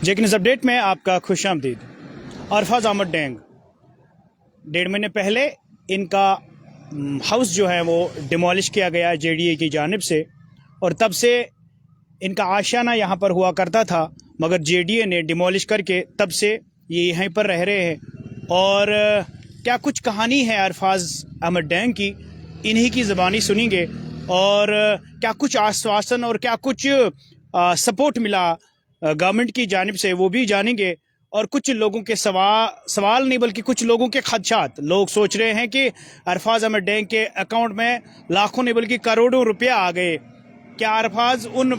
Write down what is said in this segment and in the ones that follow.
जेक news update में आपका खुशामदीद। अरफाज अहमद डेंग 1.5 महीने पहले इनका हाउस जो है वो डिमोलिश किया गया जेडीए की जानिब से, और तब से इनका आशियाना यहाँ पर हुआ करता था, मगर जेडीए ने डिमोलिश करके तब से ये यहीं पर रह रहे हैं। और क्या कुछ कहानी है अरफाज अहमद डेंग की, इन्हीं की ज़बानी सुनेंगे। और क्या कुछ आश्वासन और क्या कुछ सपोर्ट मिला गवर्नमेंट की जानिब से, वो भी जानेंगे। और कुछ लोगों के सवाल नहीं बल्कि कुछ लोगों के खदशात, लोग सोच रहे हैं कि अरफाज अहमद डेंग के अकाउंट में लाखों नहीं बल्कि करोड़ों रुपया आ गए। क्या अरफाज उन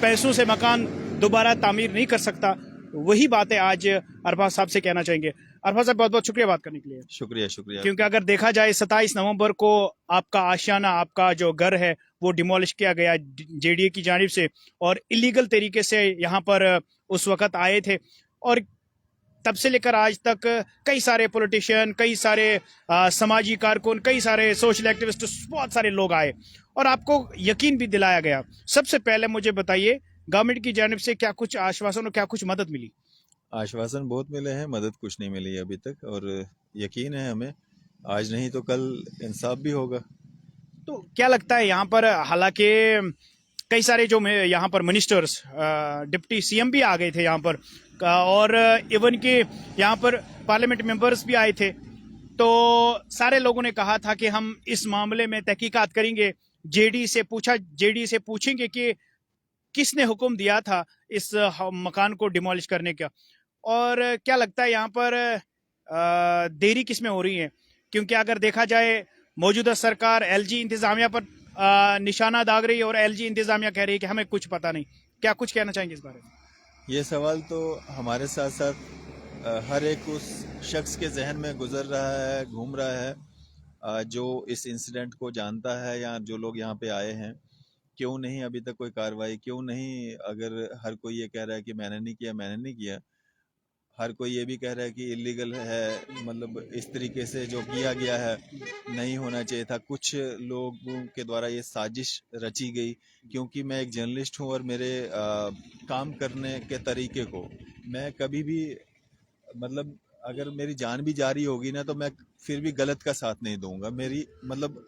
पैसों से मकान दोबारा तामीर नहीं कर सकता? वही बातें आज अरफाज साहब से कहना चाहेंगे। अरफाज साहब, बहुत बहुत शुक्रिया बात करने के लिए। शुक्रिया शुक्रिया। क्योंकि अगर देखा जाए 27 नवंबर को आपका आशियाना, आपका जो घर है वो डिमोलिश किया गया जेडीए की जानिब से, और इलीगल तरीके से यहाँ पर उस वक्त आए थे। और तब से लेकर आज तक कई सारे पॉलिटिशियन, कई सारे समाजी कारकुन, कई सारे सोशल एक्टिविस्ट, बहुत सारे लोग आए और आपको यकीन भी दिलाया गया। सबसे पहले मुझे बताइए, गवर्नमेंट की जानिब से क्या कुछ आश्वासन और क्या कुछ मदद मिली? आश्वासन बहुत मिले हैं, मदद कुछ नहीं मिली अभी तक, और यकीन है हमें आज नहीं तो कल इंसाफ भी होगा। तो क्या लगता है यहाँ पर, हालांकि कई सारे जो यहाँ पर मिनिस्टर्स, डिप्टी सीएम भी आ गए थे यहाँ पर, और इवन के यहाँ पर पार्लियामेंट मेंबर्स भी आए थे, तो सारे लोगों ने कहा था कि हम इस मामले में तहकीकात करेंगे। जेडी से पूछेंगे कि किसने हुक्म दिया था इस मकान को डिमोलिश करने का। और क्या लगता है यहाँ पर देरी किस में हो रही है? क्योंकि अगर देखा जाए, मौजूदा सरकार एलजी इंतजामिया पर निशाना दाग रही है और एलजी इंतजामिया कह रही है कि हमें कुछ पता नहीं। क्या कुछ कहना चाहेंगे इस बारे में? ये सवाल तो हमारे साथ साथ हर एक उस शख्स के जहन में गुजर रहा है, घूम रहा है, जो इस इंसिडेंट को जानता है या जो लोग यहाँ पे आए हैं। क्यों नहीं अभी तक कोई कार्रवाई, क्यों नहीं? अगर हर कोई ये कह रहा है कि मैंने नहीं किया, मैंने नहीं किया, हर कोई ये भी कह रहा है कि इलीगल है, मतलब इस तरीके से जो किया गया है नहीं होना चाहिए था। कुछ लोगों के द्वारा ये साजिश रची गई, क्योंकि मैं एक जर्नलिस्ट हूँ और मेरे काम करने के तरीके को मैं कभी भी, मतलब अगर मेरी जान भी जा रही होगी ना, तो मैं फिर भी गलत का साथ नहीं दूंगा। मेरी मतलब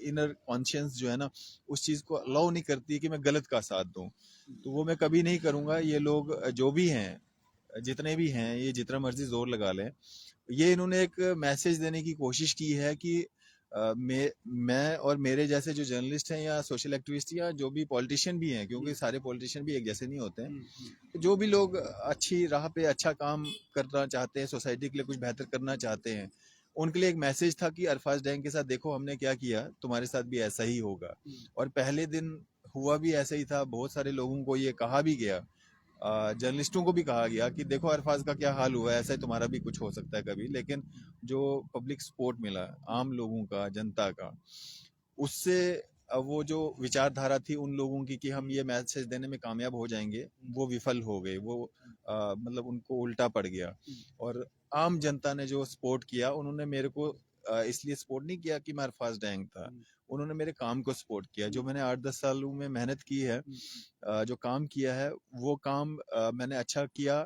इनर कॉन्शियंस जो है ना, उस चीज़ को अलाउ नहीं करती कि मैं गलत का साथ दूं, तो वो मैं कभी नहीं करूंगा। ये लोग जो भी हैं, जितने भी हैं, ये जितना मर्जी जोर लगा लें, ये इन्होंने एक मैसेज देने की कोशिश की है कि मैं और मेरे जैसे जो जर्नलिस्ट हैं या सोशल एक्टिविस्ट या जो भी पॉलिटिशियन भी हैं, क्योंकि सारे पॉलिटिशियन भी एक जैसे नहीं होते हैं, जो भी लोग अच्छी राह पे अच्छा काम करना चाहते हैं, सोसाइटी के लिए कुछ बेहतर करना चाहते हैं, उनके लिए एक मैसेज था कि अरफाज डैंग के साथ देखो हमने क्या किया, तुम्हारे साथ भी ऐसा ही होगा। और पहले दिन हुआ भी ऐसा ही था। बहुत सारे लोगों को ये कहा भी गया, जर्नलिस्टों को भी कहा गया कि देखो अरफाज का क्या हाल हुआ है, ऐसा ही तुम्हारा भी कुछ हो सकता है कभी। लेकिन जो पब्लिक सपोर्ट मिला आम लोगों का, जनता का, उससे वो जो विचारधारा थी उन लोगों की कि हम ये मैसेज देने में कामयाब हो जाएंगे, वो विफल हो गए। वो मतलब उनको उल्टा पड़ गया। और आम जनता ने जो सपोर्ट किया, उन्होंने मेरे को इसलिए सपोर्ट नहीं किया कि मैं अरफाज डैंग था, उन्होंने मेरे काम को सपोर्ट किया। जो मैंने 8-10 सालों में मेहनत की है, जो काम किया है, वो काम मैंने अच्छा किया।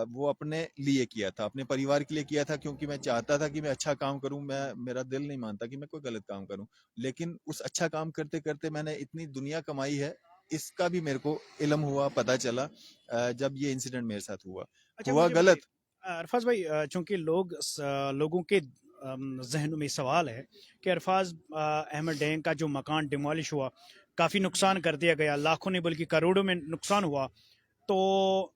वो अपने लिए किया था, अपने परिवार के लिए किया था, क्योंकि मैं चाहता था कि मैं अच्छा काम करूं। मेरा दिल नहीं मानता कि मैं कोई गलत काम करूं, लेकिन उस अच्छा काम करते करते मैंने इतनी दुनिया कमाई है, इसका भी मेरे को इल्म हुआ, पता चला जब ये इंसिडेंट मेरे साथ हुआ। अच्छा, हुआ मुझे गलत। बताइए अरफाज भाई, चूंकि लोगों के जहनों में सवाल है कि अरफाज अहमद डेंग का जो मकान डिमोलिश हुआ, काफ़ी नुकसान कर दिया गया, लाखों नहीं बल्कि करोड़ों में नुकसान हुआ। तो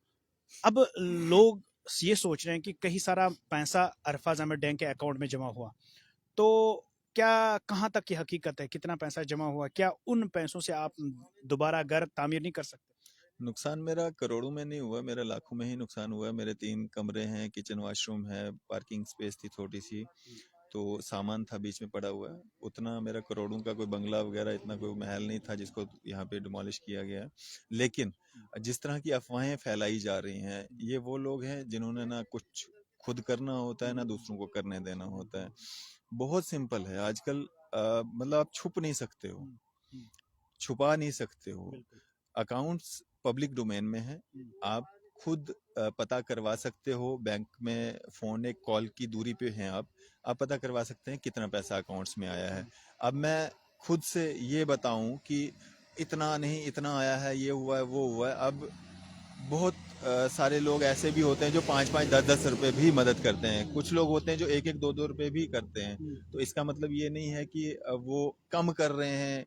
अब लोग ये सोच रहे हैं कि कहीं सारा पैसा अरफाज अहमद डेंग के अकाउंट में जमा हुआ। तो क्या, कहाँ तक की हकीकत है, कितना पैसा जमा हुआ? क्या उन पैसों से आप दोबारा घर तामीर नहीं कर सकते? नुकसान मेरा करोड़ों में नहीं हुआ, मेरा लाखों में ही नुकसान हुआ है। मेरे 3 कमरे हैं, किचन वॉशरूम है, पार्किंग स्पेस थी छोटी सी, तो सामान था बीच में पड़ा हुआ है। उतना मेरा करोड़ों का कोई बंगला वगैरह, इतना कोई महल नहीं था जिसको यहाँ पे डिमोलिश किया गया है। लेकिन जिस तरह की अफवाहें फैलाई जा रही हैं, ये वो लोग हैं जिन्होंने ना कुछ खुद करना होता है, ना दूसरों को करने देना होता है। बहुत सिंपल है आजकल। मतलब आप छुप नहीं सकते हो, छुपा नहीं सकते हो। बिल्कुल। अकाउंट्स पब्लिक डोमेन में है, आप खुद पता करवा सकते हो। बैंक में फ़ोन एक कॉल की दूरी पे हैं आप पता करवा सकते हैं कितना पैसा अकाउंट्स में आया है। अब मैं खुद से ये बताऊं कि इतना नहीं, इतना आया है, ये हुआ है, वो हुआ है। अब बहुत सारे लोग ऐसे भी होते हैं जो 5-5 10-10 रुपए भी मदद करते हैं। कुछ लोग होते हैं जो 1-1 2-2 रुपए भी करते हैं। तो इसका मतलब ये नहीं है कि वो कम कर रहे हैं।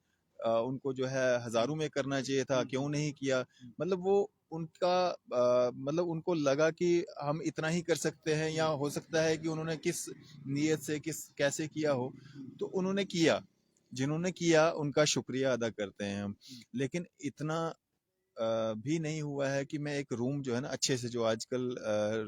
उनको जो है हजारों में करना चाहिए था, क्यों नहीं किया? मतलब वो उनका मतलब उनको लगा कि हम इतना ही कर सकते हैं, या हो सकता है कि उन्होंने किस नीयत से किस कैसे किया हो, तो उन्होंने किया। जिन्होंने किया उनका शुक्रिया अदा करते हैं हम। लेकिन इतना भी नहीं हुआ है कि मैं एक रूम जो है ना अच्छे से, जो आजकल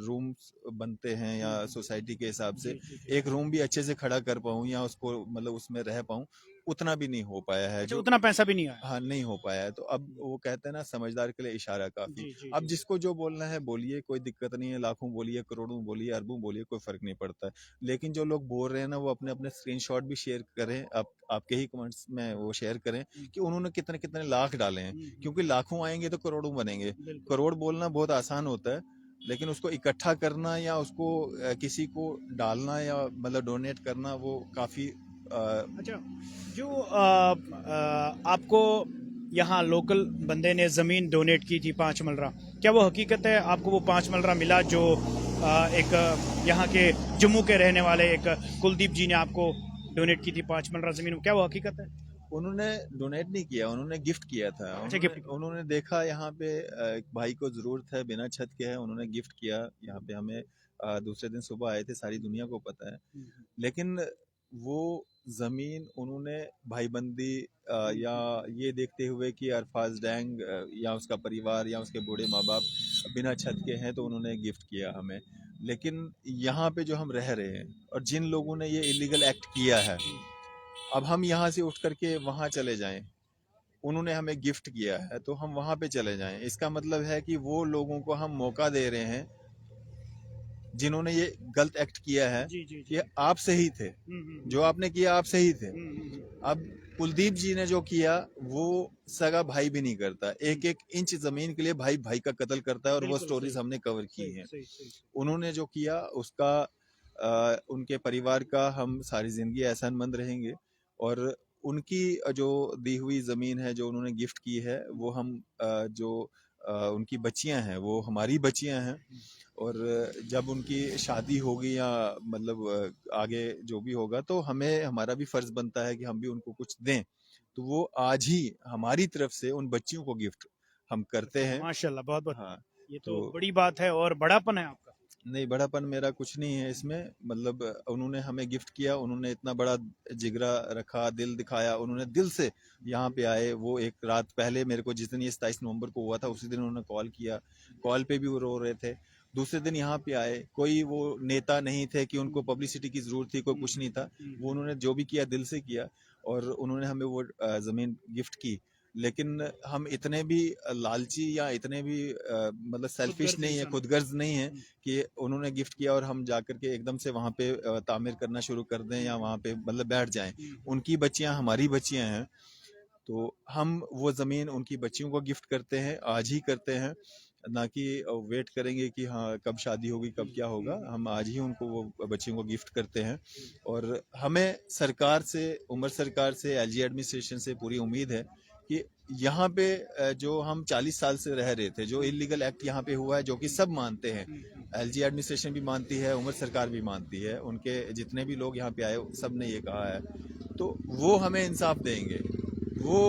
रूम्स बनते हैं या सोसाइटी के हिसाब से, एक रूम भी अच्छे से खड़ा कर पाऊँ या उसको मतलब उसमें रह पाऊँ, उतना भी नहीं हो पाया है। अच्छा, जो उतना पैसा भी नहीं आया। हाँ, नहीं हो पाया है। तो अब वो कहते हैं ना, समझदार के लिए इशारा काफी। जी जी अब जी। जिसको जो बोलना है बोलिए, कोई दिक्कत नहीं है। लाखों बोलिए, करोड़ों बोलिए, अरबों बोलिए, कोई फर्क नहीं पड़ता है। लेकिन जो लोग बोल रहे हैं ना, वो अपने अपने स्क्रीनशॉट भी शेयर करें। आप आपके ही कमेंट्स में वो शेयर करें कि उन्होंने कितने कितने लाख डाले हैं, क्योंकि लाखों आएंगे तो करोड़ों बनेंगे। बिल्कुल। करोड़ बोलना बहुत आसान होता है, लेकिन उसको इकट्ठा करना या उसको किसी को डालना या मतलब डोनेट करना, वो काफी अच्छा, जो आपको यहाँ लोकल बंदे ने ज़मीन डोनेट की थी 5 मलरा, क्या वो हकीकत है? आपको वो 5 मलरा मिला जो एक यहाँ के जम्मू के रहने वाले एक कुलदीप जी ने आपको डोनेट की थी 5 मलरा ज़मीन, क्या वो हकीकत है? उन्होंने डोनेट नहीं किया, उन्होंने गिफ्ट किया था। अच्छा, उन्होंने गिफ्ट। उन्होंने देखा यहाँ पे एक भाई को जरूरत है, बिना छत के है, उन्होंने गिफ्ट किया यहाँ पे हमें। दूसरे दिन सुबह आए थे, सारी दुनिया को पता है। लेकिन वो जमीन उन्होंने भाईबंदी या ये देखते हुए कि अरफाज डैंग या उसका परिवार या उसके बूढ़े माँ बाप बिना छत के हैं, तो उन्होंने गिफ्ट किया हमें। लेकिन यहाँ पे जो हम रह रहे हैं और जिन लोगों ने ये इलीगल एक्ट किया है, अब हम यहाँ से उठ करके वहां चले जाएं, उन्होंने हमें गिफ्ट किया है तो हम वहां पे चले जाएं, इसका मतलब है कि वो लोगों को हम मौका दे रहे हैं जिन्होंने ये गलत एक्ट किया है जी जी कि जी। आप सही थे, जो आपने किया आप सही थे। हम्म। अब कुलदीप जी ने जो किया, वो सगा भाई भी नहीं करता। एक एक इंच जमीन के लिए भाई भाई का कत्ल करता है, और वो बिल्कुल स्टोरीज सही हमने कवर की सही हैं। सही सही। उन्होंने जो किया उसका उनके परिवार का हम सारी जिंदगी एहसानमंद रहेंगे। और उनकी जो दी हुई जमीन है, जो उन्होंने गिफ्ट की है, वो हम जो उनकी बच्चियां हैं, वो हमारी बच्चियां हैं। और जब उनकी शादी होगी या मतलब आगे जो भी होगा, तो हमें हमारा भी फर्ज बनता है कि हम भी उनको कुछ दें। तो वो आज ही हमारी तरफ से उन बच्चियों को गिफ्ट हम करते हैं। माशाल्लाह, बहुत बहुत। हाँ, ये तो तो बड़ी बात है और बड़ापन है आपका। नहीं, बड़ापन मेरा कुछ नहीं है इसमें। मतलब उन्होंने हमें गिफ्ट किया, उन्होंने इतना बड़ा जिगरा रखा, दिल दिखाया, उन्होंने दिल से यहाँ पे आए। वो एक रात पहले मेरे को, जिस दिन ये 27 नवंबर को हुआ था, उसी दिन उन्होंने कॉल किया। कॉल पे भी वो रो रहे थे। दूसरे दिन यहाँ पे आए, कोई वो नेता नहीं थे कि उनको पब्लिसिटी की जरूरत थी, कोई कुछ नहीं था। वो उन्होंने जो भी किया दिल से किया, और उन्होंने हमें वो जमीन गिफ्ट की। लेकिन हम इतने भी लालची या इतने भी मतलब सेल्फिश नहीं है, खुदगर्ज नहीं है कि उन्होंने गिफ्ट किया और हम जाकर के एकदम से वहां पे तामीर करना शुरू कर दें या वहां पे मतलब बैठ जाएं। उनकी बच्चियां हमारी बच्चियां हैं, तो हम वो जमीन उनकी बच्चियों को गिफ्ट करते हैं, आज ही करते हैं। ना कि वेट करेंगे कि हाँ कब शादी होगी, कब क्या होगा। हम आज ही उनको, वो बच्चियों को गिफ्ट करते हैं। और हमें सरकार से, उमर सरकार से, एलजी एडमिनिस्ट्रेशन से पूरी उम्मीद है कि यहाँ पे जो हम 40 साल से रह रहे थे, जो इलीगल एक्ट यहाँ पे हुआ है, जो कि सब मानते हैं, एलजी एडमिनिस्ट्रेशन भी मानती है, उमर सरकार भी मानती है, उनके जितने भी लोग यहाँ पे आए सब ने ये कहा है, तो वो हमें इंसाफ देंगे। वो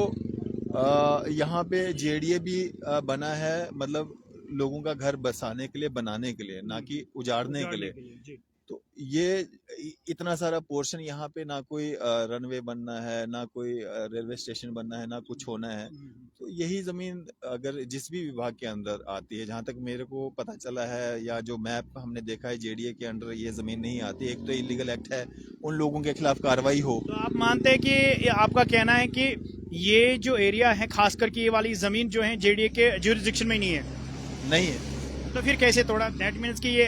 यहाँ पे जेडीए भी बना है, मतलब लोगों का घर बसाने के लिए, बनाने के लिए, ना कि उजाड़ने के लिए। जी। तो ये इतना सारा पोर्शन यहाँ पे, ना कोई रनवे बनना है, ना कोई रेलवे स्टेशन बनना है, ना कुछ होना है। तो यही जमीन अगर जिस भी विभाग के अंदर आती है, जहां तक मेरे को पता चला है या जो मैप हमने देखा है, जेडीए के अंडर ये जमीन नहीं आती। एक तो इलीगल एक्ट है, उन लोगों के खिलाफ कार्रवाई हो। तो आप मानते हैं कि आपका कहना है कि ये जो एरिया है, खास करके ये वाली जमीन जो है जेडीए के ज्यूरिसडिक्शन में नहीं है? नहीं है। तो फिर कैसे तोड़ा? दैट मीन्स कि ये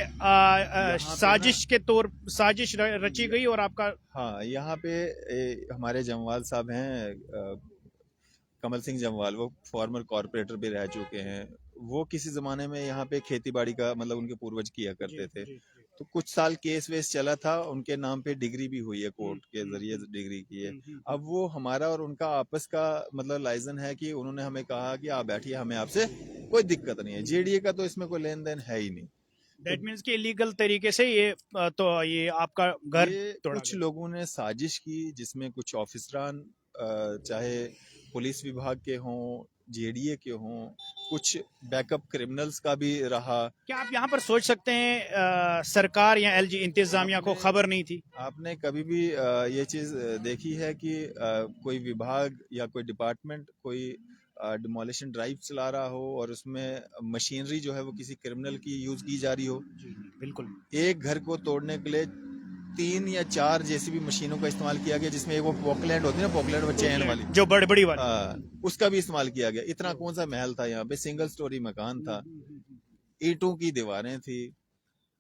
साजिश के तौर, साजिश रची गई और आपका। हाँ, यहाँ पे हमारे जमवाल साहब हैं, कमल सिंह जमवाल, वो फॉर्मर कॉरपोरेटर भी रह चुके हैं। वो किसी ज़माने में यहाँ पे खेती बाड़ी का मतलब उनके पूर्वज किया करते थे। जी। तो कुछ साल केस वेस चला था, उनके नाम पे डिग्री भी हुई है, कोर्ट के हम्म, जरिए डिग्री की है। हम्म। अब वो हमारा और उनका आपस का मतलब लाइजन है कि उन्होंने हमें कहा कि आप बैठिए, हमें आपसे कोई दिक्कत नहीं है। जेडीए का तो इसमें कोई लेन देन है ही नहीं। तो दैट मीन्स कि इलीगल तरीके से ये तो ये आपका घर ये तोड़ा कुछ गया। लोगों ने साजिश की, जिसमें कुछ ऑफिसरान चाहे पुलिस विभाग के हों, जेडीए के हों, कुछ बैकअप क्रिमिनल्स का भी रहा। क्या आप यहाँ पर सोच सकते हैं सरकार या एलजी इंतजामिया को आपने खबर नहीं थी? आपने कभी भी ये चीज देखी है कि कोई विभाग या कोई डिपार्टमेंट कोई डिमोलिशन ड्राइव चला रहा हो और उसमें मशीनरी जो है वो किसी क्रिमिनल की यूज की जा रही हो? जी बिल्कुल। एक घर को तोड़ने के लिए 3 या 4 जेसीबी मशीनों का इस्तेमाल किया गया, जिसमें एक वो पोकलैंड होती है ना, पोकलैंड वो चैन वाली, जो बड़ी बड़ी वाली। उसका भी इस्तेमाल किया गया। इतना कौन सा महल था यहाँ पे, सिंगल स्टोरी मकान था, ईंटों की दीवारें थी।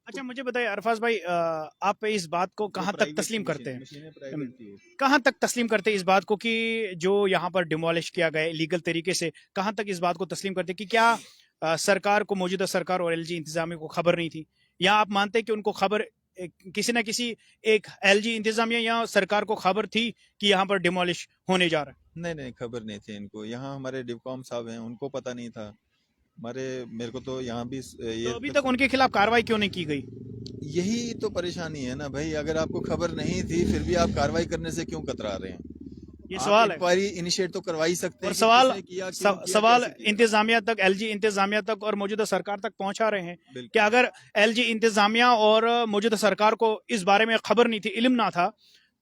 अच्छा मुझे बताइए अरफाज भाई, आप इस बात को कहाँ तक तस्लीम करते हैं? मशीनें प्राइवेट थी। कहाँ तक तस्लीम करते हैं इस बात को कि जो यहाँ पर डिमोलिश किया गया लीगल तरीके से, कहाँ तक इस बात को तस्लीम करते हैं कि क्या सरकार को, मौजूदा सरकार और एलजी इंतजामिया को खबर नहीं थी? या आप मानते हैं कि उनको खबर किसी न किसी एक एलजी इंतजामिया या सरकार को खबर थी कि यहाँ पर डिमोलिश होने जा रहा है? नहीं नहीं, खबर नहीं थी इनको। यहाँ हमारे डिवकॉम साहब हैं, उनको पता नहीं था। मेरे को तो यहाँ भी ये तो अभी तक उनके खिलाफ कार्रवाई क्यों नहीं की गई? यही तो परेशानी है ना भाई। अगर आपको खबर नहीं थी फिर भी आप कार्रवाई करने से क्यों कतरा रहे हैं? ये सवाल है। इंक्वायरी इनिशिएट तो करवा ही सकते और हैं कि सवाल किसने किया, क्यों किया, सवाल कैसे किया। इंतजामिया तक, एलजी इंतजामिया तक और मौजूदा सरकार तक पहुंचा रहे हैं बिल्कुल। कि अगर एलजी इंतजामिया और मौजूदा सरकार को इस बारे में खबर नहीं थी, इल्म ना था,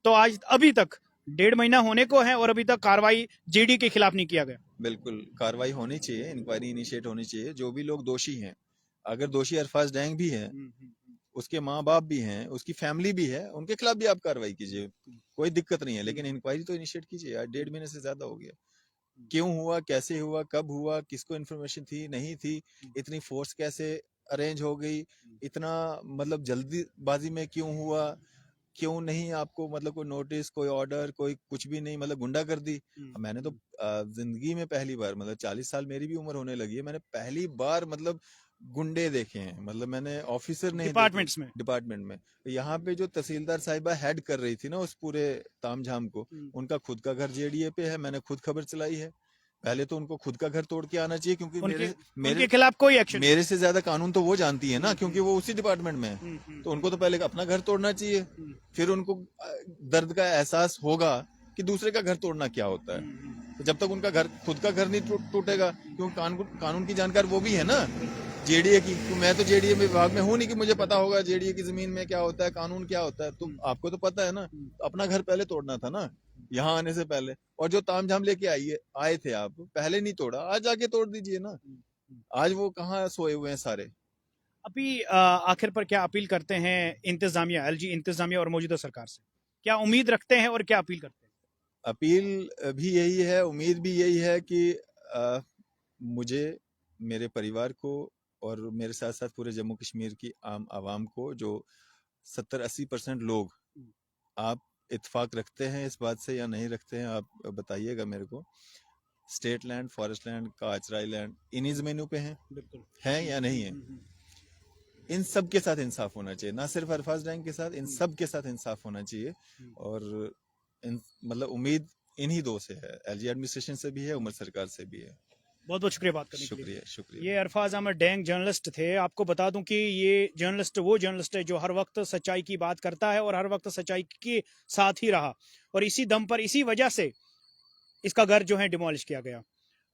तो आज अभी तक 1.5 महीना होने को है और अभी तक कार्रवाई जेडी के खिलाफ नहीं किया गया। बिल्कुल कार्रवाई होनी चाहिए, इंक्वायरी इनिशिएट होनी चाहिए। जो भी लोग दोषी हैं, अगर दोषी अरफाज डैंग भी है, उसके माँ बाप भी हैं, उसकी फैमिली भी है, उनके खिलाफ भी आप कार्रवाई कीजिए, कोई दिक्कत नहीं है। लेकिन इंक्वायरी तो इनिशिएट कीजिए यार। 1.5 महीने से ज्यादा हो गया। क्यों हुआ, कैसे हुआ, कब हुआ, किसको इन्फॉर्मेशन थी, नहीं थी, इतनी फोर्स कैसे अरेंज हो गई, इतना मतलब जल्दीबाजी में क्यों हुआ, क्यों नहीं आपको मतलब कोई नोटिस, कोई ऑर्डर, कोई कुछ भी नहीं, मतलब गुंडागर्दी। मैंने तो जिंदगी में पहली बार, मतलब 40 साल मेरी भी उम्र होने लगी है, मैंने पहली बार मतलब गुंडे देखे हैं। मतलब मैंने ऑफिसर नहीं डिपार्टमेंट्स में। डिपार्टमेंट में। यहाँ पे जो तहसीलदार साहिबा हेड कर रही थी ना उस पूरे तामझाम को, उनका खुद का घर जेडीए पे है। मैंने खुद खबर चलाई है। पहले तो उनको खुद का घर तोड़ के आना चाहिए, क्योंकि उनके खिलाफ कोई एक्शन, मेरे से ज्यादा कानून तो वो जानती है ना, क्योंकि वो उसी डिपार्टमेंट में है। तो उनको तो पहले अपना घर तोड़ना चाहिए, फिर उनको दर्द का एहसास होगा कि दूसरे का घर तोड़ना क्या होता है। तो जब तक उनका घर, खुद का घर नहीं टूटेगा, क्योंकि कानून की जानकार वो भी है ना जेडीए की। तो मैं तो जेडीए विभाग में हूँ नहीं कि मुझे पता होगा जेडीए की जमीन में क्या होता है, कानून क्या होता है। तो आपको तो पता है ना, अपना घर पहले तोड़ना था ना यहाँ आने से पहले। और जो तामझाम लेके आए थे आप, पहले नहीं तोड़ा, आज आके तोड़ दीजिए ना। आज वो कहाँ सोए हुए हैं सारे। अभी आखिर पर क्या अपील करते हैं इंतजामिया, एलजी इंतजामिया और मौजूदा सरकार से? क्या उम्मीद रखते हैं और क्या अपील करते हैं? अपील भी यही है, उम्मीद भी यही है कि मुझे, मेरे परिवार को और मेरे साथ साथ पूरे जम्मू कश्मीर की आम आवाम को, जो 70-80% लोग, आप इत्तेफाक रखते हैं इस बात से या नहीं रखते हैं, आप बताइएगा मेरे को। स्टेट लैंड, फॉरेस्ट लैंड, काचराई लैंड इन्हीं जमीनों पे हैं या नहीं है? इन सब के साथ इंसाफ होना चाहिए, ना सिर्फ अरफाज डैंग के साथ, इन सब के साथ इंसाफ होना चाहिए। और मतलब उम्मीद इन्हीं दो से है, एलजी एडमिनिस्ट्रेशन से भी है, उमर सरकार से भी है। बहुत बहुत शुक्रिया बात करने के लिए। शुक्रिया शुक्रिया। ये अरफाज अहमद डैंग जर्नलिस्ट थे। आपको बता दूं कि ये जर्नलिस्ट वो जर्नलिस्ट है जो हर वक्त सच्चाई की बात करता है और हर वक्त सच्चाई के साथ ही रहा, और इसी दम पर, इसी वजह से इसका घर जो है डिमोलिश किया गया।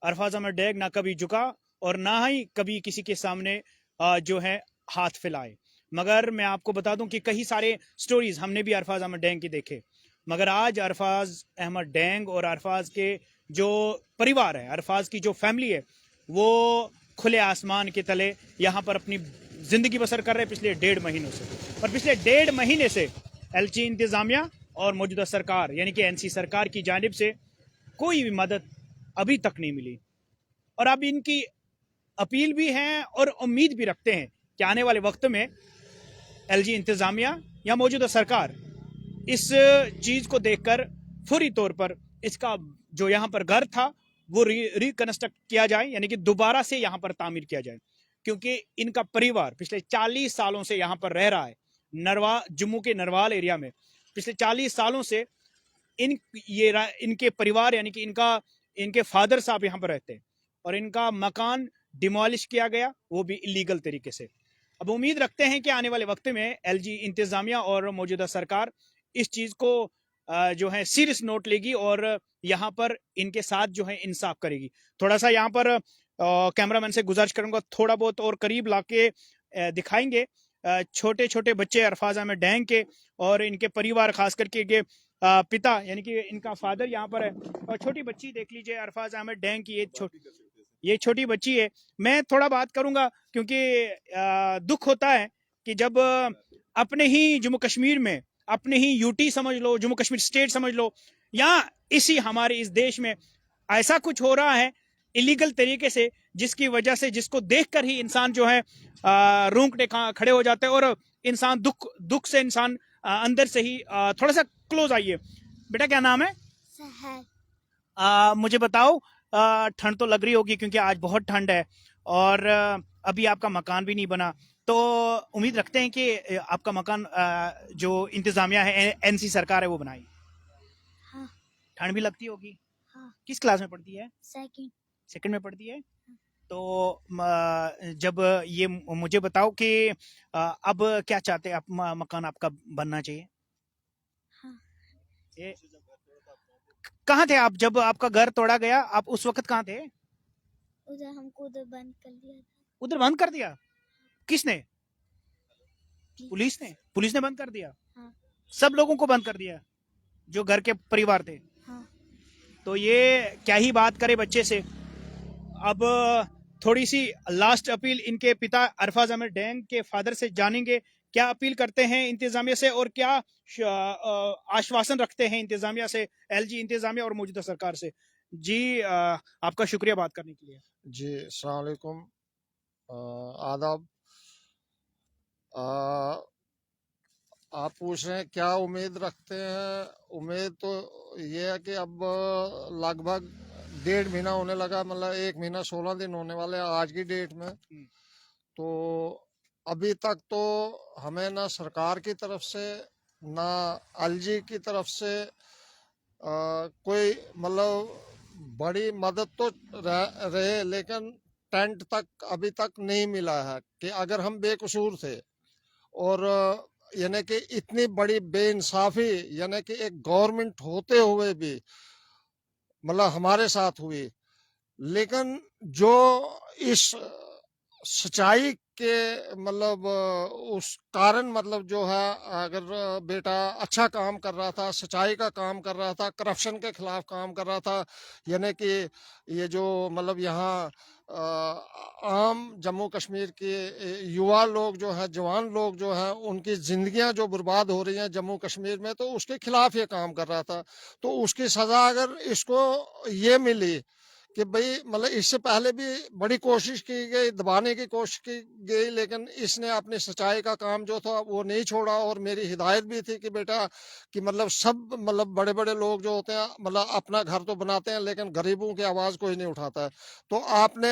अरफाज अहमद डैंग ना कभी झुका और ना ही कभी किसी के सामने जो है हाथ फैलाए। मगर मैं आपको बता दूं कि कई सारे स्टोरीज हमने भी अरफाज अहमद डैंग के देखे, मगर आज अरफाज अहमद डैंग और अरफाज के जो परिवार है, अरफाज की जो फैमिली है, वो खुले आसमान के तले यहाँ पर अपनी जिंदगी बसर कर रहे हैं पिछले 1.5 महीनों से। और पिछले 1.5 महीने से एलजी इंतजामिया और मौजूदा सरकार यानी कि एनसी सरकार की जानिब से कोई भी मदद अभी तक नहीं मिली। और अब इनकी अपील भी है और उम्मीद भी रखते हैं कि आने वाले वक्त में एलजी इंतजामिया या मौजूदा सरकार इस चीज को देखकर फौरी तौर पर इसका जो यहाँ पर घर था वो रिकंस्ट्रक्ट किया जाए, यानी कि दोबारा से यहाँ पर तामीर किया जाए, क्योंकि इनका परिवार पिछले 40 सालों से यहाँ पर रह रहा है। जम्मू के नरवाल एरिया में पिछले 40 सालों से इनके परिवार, यानी कि इनके फादर साहब यहाँ पर रहते हैं, और इनका मकान डिमोलिश किया गया, वो भी इलीगल तरीके से। अब उम्मीद रखते हैं कि आने वाले वक्त में एलजी इंतजामिया और मौजूदा सरकार इस चीज को जो है सीरियस नोट लेगी और यहाँ पर इनके साथ जो है इंसाफ करेगी। थोड़ा सा यहाँ पर कैमरामैन से गुजारिश करूंगा, थोड़ा बहुत और करीब लाके दिखाएंगे। छोटे छोटे बच्चे अरफाज अहमद डैंग के और इनके परिवार, खास करके के पिता यानी कि इनका फादर यहाँ पर है, और छोटी बच्ची देख लीजिए अरफाज अहमद डैंग की, ये छोटी बच्ची है। मैं थोड़ा बात करूंगा क्योंकि दुख होता है कि जब अपने ही जम्मू कश्मीर में, अपने ही यूटी समझ लो, जम्मू कश्मीर स्टेट समझ लो, या इसी हमारे इस देश में ऐसा कुछ हो रहा है इलीगल तरीके से, जिसकी वजह से, जिसको देखकर ही इंसान जो है रोंगटे खड़े हो जाते हैं, और इंसान दुख से इंसान अंदर से ही थोड़ा सा क्लोज आइए। बेटा क्या नाम है? सहर। मुझे बताओ, ठंड तो लग रही होगी क्योंकि आज बहुत ठंड है, और अभी आपका मकान भी नहीं बना, तो उम्मीद रखते हैं कि आपका मकान जो इंतजामिया है, एनसी सरकार है, वो बनाएगी। हाँ। ठंड भी लगती होगी। हाँ। किस क्लास में पढ़ती है? सेकंड में पढ़ती है। हाँ। तो जब ये मुझे बताओ कि अब क्या चाहते हैं आप, मकान आपका बनना चाहिए? हाँ। कहाँ थे आप जब आपका घर तोड़ा गया? आप उस वक्त कहाँ थे? उधर हमको उधर बंद कर दिया था। उधर बंद कर दिया? किसने? पुलिस ने? पुलिस ने बंद कर दिया? हाँ। सब लोगों को बंद कर दिया जो घर के परिवार थे? हाँ। तो ये क्या ही बात करे बच्चे से। अब थोड़ी सी लास्ट अपील इनके पिता अरफाज अहमद डैंग के फादर से जानेंगे, क्या अपील करते हैं इंतजामिया से और क्या आश्वासन रखते हैं इंतजामिया से, एलजी इंतजामिया और मौजूदा सरकार से। जी आपका शुक्रिया बात करने के लिए। जी अस्सलाम वालेकुम, आदाब। आप पूछ रहे हैं क्या उम्मीद रखते हैं? उम्मीद तो ये है कि अब लगभग 1.5 महीना होने लगा, मतलब 1 महीना 16 दिन होने वाले आज की डेट में। तो अभी तक तो हमें ना सरकार की तरफ से ना एलजी की तरफ से कोई मतलब बड़ी मदद तो रहे, लेकिन टेंट तक अभी तक नहीं मिला है कि अगर हम बेकसूर थे, और यानी कि इतनी बड़ी बेइंसाफी यानी कि एक गवर्नमेंट होते हुए भी मतलब हमारे साथ हुई, लेकिन जो इस सच्चाई के मतलब उस कारण मतलब जो है, अगर बेटा अच्छा काम कर रहा था, सच्चाई का काम कर रहा था, करप्शन के खिलाफ काम कर रहा था, यानी कि ये जो मतलब यहाँ आम जम्मू कश्मीर के युवा लोग जो हैं, जवान लोग जो हैं, उनकी ज़िंदगियां जो बर्बाद हो रही हैं जम्मू कश्मीर में, तो उसके खिलाफ ये काम कर रहा था। तो उसकी सज़ा अगर इसको ये मिली कि भाई मतलब इससे पहले भी बड़ी कोशिश की गई, दबाने की कोशिश की गई, लेकिन इसने अपनी सच्चाई का काम जो था वो नहीं छोड़ा। और मेरी हिदायत भी थी कि बेटा कि मतलब सब मतलब बड़े बड़े लोग जो होते हैं मतलब अपना घर तो बनाते हैं, लेकिन गरीबों की आवाज़ कोई नहीं उठाता है। तो आपने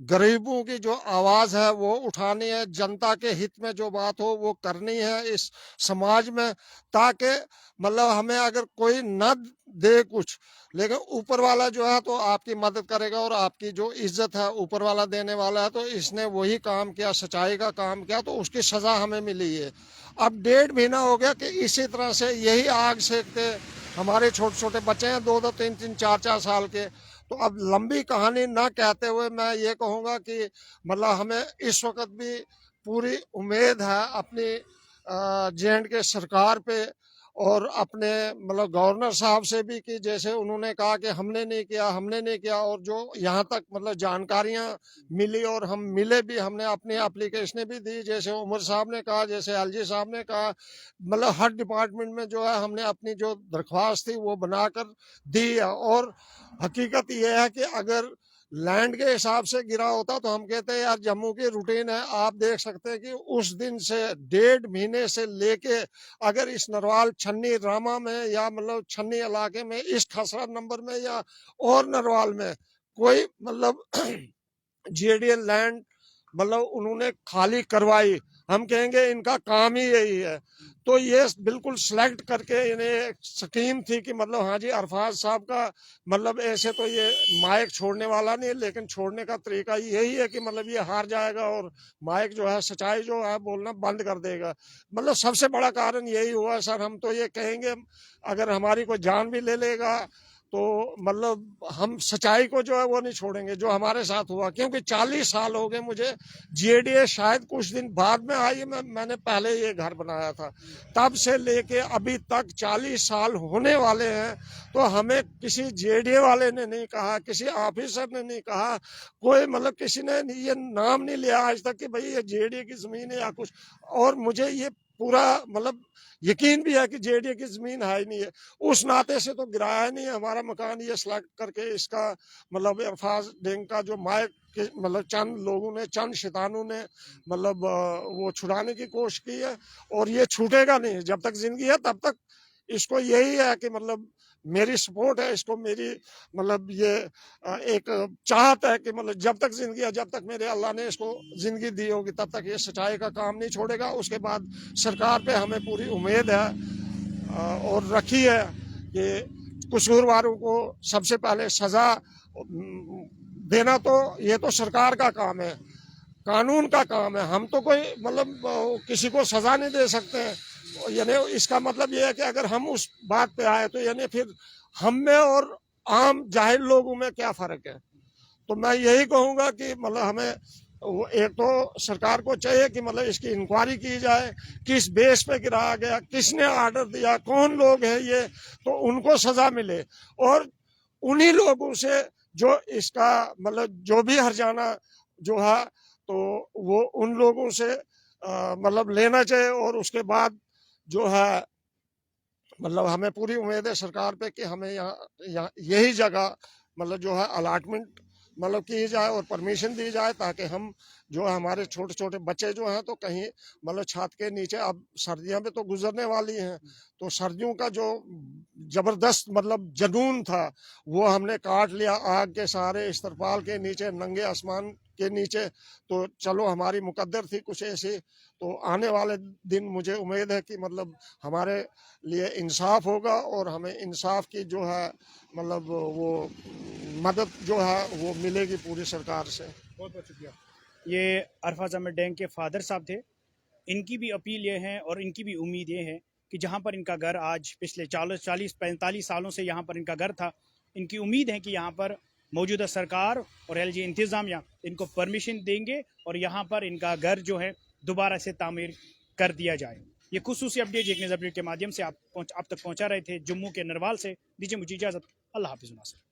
गरीबों की जो आवाज़ है वो उठानी है, जनता के हित में जो बात हो वो करनी है इस समाज में, ताकि मतलब हमें अगर कोई न दे कुछ, लेकिन ऊपर वाला जो है तो आपकी मदद करेगा, और आपकी जो इज्जत है ऊपर वाला देने वाला है। तो इसने वही काम किया, सच्चाई का काम किया, तो उसकी सज़ा हमें मिली है। अब 1.5 महीना हो गया कि इसी तरह से यही आग सेकते हमारे छोटे छोटे बच्चे हैं, 2-2, 3-3, 4-4 साल के। तो अब लंबी कहानी ना कहते हुए मैं ये कहूँगा कि मतलब हमें इस वक्त भी पूरी उम्मीद है अपनी जे.एंड.के सरकार पे, और अपने मतलब गवर्नर साहब से भी, कि जैसे उन्होंने कहा कि हमने नहीं किया, और जो यहाँ तक मतलब जानकारियाँ मिली और हम मिले भी, हमने अपनी एप्लीकेशनें भी दी, जैसे उमर साहब ने कहा, जैसे एलजी साहब ने कहा, मतलब हर डिपार्टमेंट में जो है हमने अपनी जो दरख्वास्त थी वो बनाकर दी है। और हकीकत ये है कि अगर लैंड के हिसाब से गिरा होता तो हम कहते हैं यार जम्मू की रूटीन है। आप देख सकते हैं कि उस दिन से 1.5 महीने से लेके अगर इस नरवाल छन्नी रामा में या मतलब छन्नी इलाके में इस खसरा नंबर में या और नरवाल में कोई मतलब जेडीए लैंड मतलब उन्होंने खाली करवाई, हम कहेंगे इनका काम ही यही है। तो ये बिल्कुल सिलेक्ट करके इन्हें एक स्कीम थी कि मतलब हाँ जी अरफाज साहब का मतलब ऐसे तो ये माइक छोड़ने वाला नहीं है, लेकिन छोड़ने का तरीका यही है कि मतलब ये हार जाएगा और माइक जो है सच्चाई जो है बोलना बंद कर देगा। मतलब सबसे बड़ा कारण यही हुआ सर। हम तो ये कहेंगे अगर हमारी कोई जान भी ले लेगा तो मतलब हम सच्चाई को जो है वो नहीं छोड़ेंगे जो हमारे साथ हुआ, क्योंकि 40 साल हो गए मुझे। जेडीए शायद कुछ दिन बाद में आई, मैंने पहले ये घर बनाया था, तब से लेके अभी तक 40 साल होने वाले हैं। तो हमें किसी जेडीए वाले ने नहीं कहा, किसी ऑफिसर ने नहीं कहा, कोई मतलब किसी ने ये नाम नहीं लिया आज तक कि भाई ये जेडीए की जमीन है या कुछ। और मुझे ये पूरा मतलब यकीन भी है कि जेडीए की जमीन है ही नहीं है, उस नाते से तो गिराया नहीं है हमारा मकान। ये सिलेक्ट करके इसका मतलब अरफाज डेंग का जो माइक के मतलब चंद लोगों ने, चंद शैतानों ने मतलब वो छुड़ाने की कोशिश की है, और ये छूटेगा नहीं जब तक जिंदगी है तब तक। इसको यही है कि मतलब मेरी सपोर्ट है इसको, मेरी मतलब ये एक चाहत है कि मतलब जब तक जिंदगी है, जब तक मेरे अल्लाह ने इसको जिंदगी दी होगी तब तक ये सच्चाई का काम नहीं छोड़ेगा। उसके बाद सरकार पे हमें पूरी उम्मीद है और रखी है कि कसूरवारों को सबसे पहले सजा देना तो ये तो सरकार का काम है, कानून का काम है। हम तो कोई मतलब किसी को सजा नहीं दे सकते हैं। यानी इसका मतलब ये है कि अगर हम उस बात पे आए तो यानी फिर हम में और आम जाहिल लोगों में क्या फर्क है। तो मैं यही कहूंगा कि मतलब हमें एक तो सरकार को चाहिए कि मतलब इसकी इंक्वायरी की जाए, किस बेस पे गिराया गया, किसने ऑर्डर दिया, कौन लोग हैं ये, तो उनको सजा मिले। और उन्हीं लोगों से जो इसका मतलब जो भी हर्जाना जो है तो वो उन लोगों से मतलब लेना चाहिए। और उसके बाद जो है मतलब हमें पूरी उम्मीद है सरकार पे कि हमें यहाँ यही जगह मतलब जो है अलाटमेंट मतलब की जाए और परमिशन दी जाए, ताकि हम जो है हमारे छोटे छोटे बच्चे जो हैं तो कहीं मतलब छत के नीचे, अब सर्दियां भी तो गुजरने वाली हैं, तो सर्दियों का जो जबरदस्त मतलब जुनून था वो हमने काट लिया आग के सहारे, इस तरपाल के नीचे, नंगे आसमान के नीचे। तो चलो हमारी मुकद्दर थी कुछ ऐसी। तो आने वाले दिन मुझे उम्मीद है कि मतलब हमारे लिए इंसाफ होगा और हमें इंसाफ की जो है मतलब वो मदद जो है वो मिलेगी पूरी सरकार से। बहुत बहुत शुक्रिया। ये अरफाज अहमद डेंग के फादर साहब थे। इनकी भी अपील ये है और इनकी भी उम्मीद ये है कि जहाँ पर इनका घर आज पिछले 40-45 सालों से यहाँ पर इनका घर था, इनकी उम्मीद है कि यहाँ पर मौजूदा सरकार और एलजी इंतज़ामिया इनको परमिशन देंगे और यहाँ पर इनका घर जो है दोबारा से तामीर कर दिया जाए। ये खुसूसी अपडेट एक नज़र अपडेट के माध्यम से आप तक पहुँचा रहे थे जम्मू के नरवाल से। दीजिए मुझे इजाज़त। अल्लाह हाफिज़।